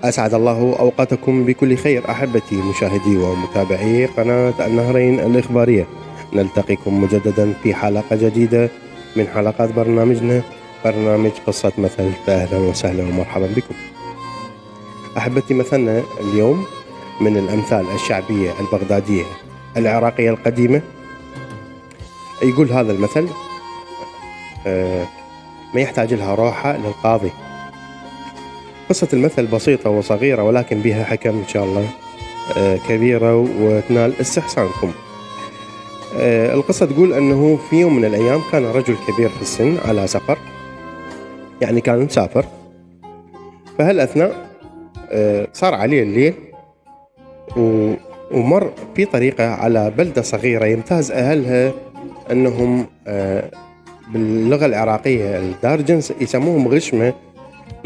أسعد الله أوقاتكم بكل خير أحبتي مشاهدي ومتابعي قناة النهرين الإخبارية. نلتقيكم مجددا في حلقة جديدة من حلقات برنامجنا برنامج قصة مثل. فأهلا وسهلا ومرحبا بكم أحبتي. مثلنا اليوم من الأمثال الشعبية البغدادية العراقية القديمة. يقول هذا المثل: ما يحتاج لها روحة للقاضي. قصة المثل بسيطة وصغيرة ولكن بها حكم إن شاء الله كبيرة وتنال استحسانكم. القصة تقول أنه في يوم من الأيام كان رجل كبير في السن على سفر، يعني كان مسافر. فهالأثناء صار عليه الليل ومر في طريقة على بلدة صغيرة يمتاز أهلها أنهم باللغة العراقية الدارجة يسموهم غشمة،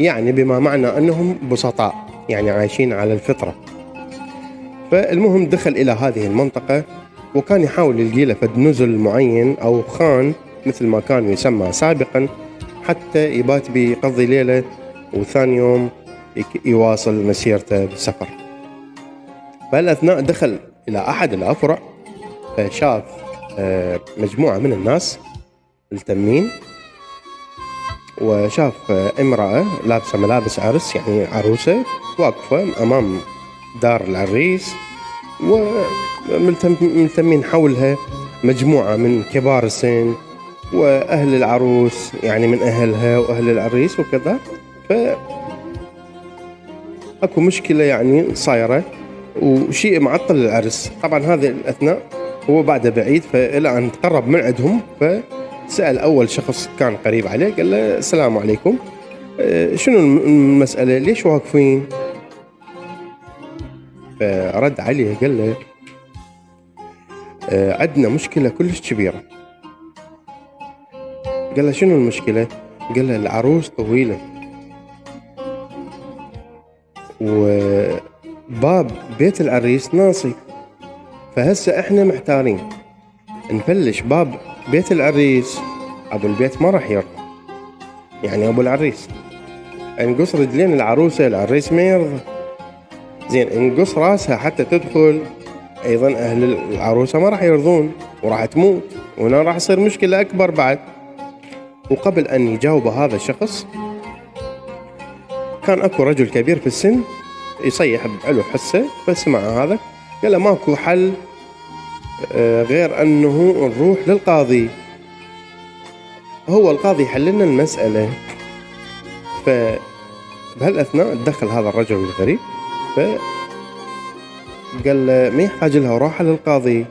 يعني بما معنى أنهم بسطاء، يعني عايشين على الفطرة. فالمهم دخل إلى هذه المنطقة وكان يحاول يلقي له فد نزل معين أو خان مثل ما كان يسمى سابقا، حتى يبات بيقضي ليلة وثاني يوم يواصل مسيرته بالسفر. فالأثناء دخل إلى أحد الأفرع فشاف مجموعة من الناس ملتمين، وشاف امرأة لابسة ملابس عرس، يعني عروسة واقفة أمام دار العريس، وملتمين حولها مجموعة من كبار السن وأهل العروس، يعني من أهلها وأهل العريس وكذا. أكو مشكلة يعني صايرة وشيء معطل العرس. طبعا هذه الأثناء هو بعد بعيد، فإلى أن تقرب من عندهم فسأل أول شخص كان قريب عليه، قال له: السلام عليكم، شنو المسألة؟ ليش واقفين؟ فرد عليه قال له: عندنا مشكلة كلش كبيرة. قال له: شنو المشكلة؟ قال له: العروس طويلة وباب بيت العريس ناصي، فهسه احنا محتارين نفلش باب بيت العريس، ابو البيت ما راح يرضى، يعني ابو العريس نقص رجلين العروسة، العريس ما يرضى. زين نقص راسها حتى تدخل، ايضا اهل العروسة ما راح يرضون وراح تموت، وهنا راح يصير مشكلة اكبر بعد. وقبل ان يجاوب هذا الشخص كان اكو رجل كبير في السن يصيح بعلو حسه، فسمع هذا قال له: ماكو حل غير انه نروح للقاضي، هو القاضي يحل لنا المسألة. فبهالأثناء دخل هذا الرجل الغريب فقال له: ما يحتاج لها روحة للقاضي.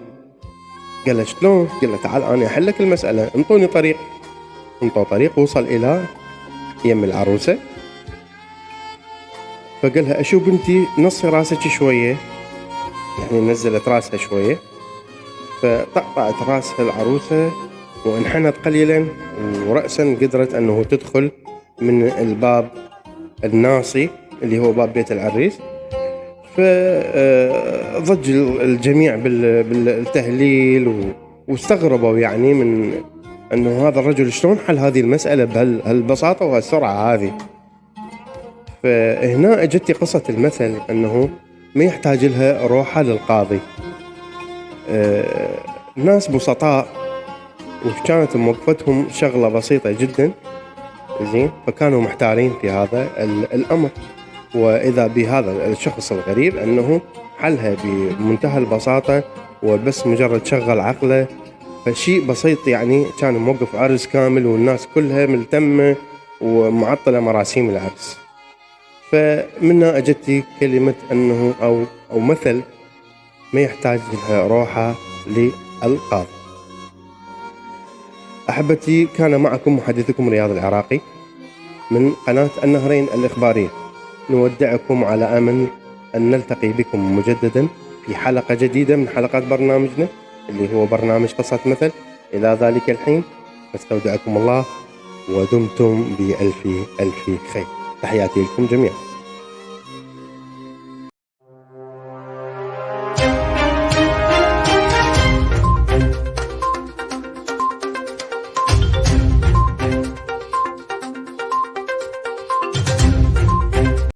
قال له: شلون؟ قال له: تعال أنا أحل لك المسألة، انطوني طريق. انطوا طريق، وصل إلى يم العروسة فقالها: أشو بنتي نصي راسك شوية، يعني نزلت راسها شوية، فطقطقت راسها العروسة وانحنت قليلا، ورأسا قدرت أنه تدخل من الباب الناصي اللي هو باب بيت العريس. فضج الجميع بالتهليل واستغربوا يعني من أنه هذا الرجل شلون حل هذه المسألة بهالبساطة وهالسرعة هذه. فهنا اجتي قصة المثل أنه ما يحتاج لها روحة للقاضي. ناس بسطاء وكانت موقفتهم شغلة بسيطة جدا، زين، فكانوا محتارين في هذا الأمر، وإذا بهذا الشخص الغريب أنه حلها بمنتهى البساطة وبس مجرد شغل عقله. فشيء بسيط، يعني كان موقف عرس كامل والناس كلها ملتمة ومعطلة مراسيم العرس. فمنها أجتي كلمة أنه أو مثل ما يحتاج لها روحة للقاضي. أحبتي، كان معكم محدثكم رياض العراقي من قناة النهرين الإخبارية. نودعكم على أمل أن نلتقي بكم مجددا في حلقة جديدة من حلقات برنامجنا اللي هو برنامج قصة مثل. إلى ذلك الحين نستودعكم الله ودمتم بألف ألف خير. تحياتي لكم جميعا.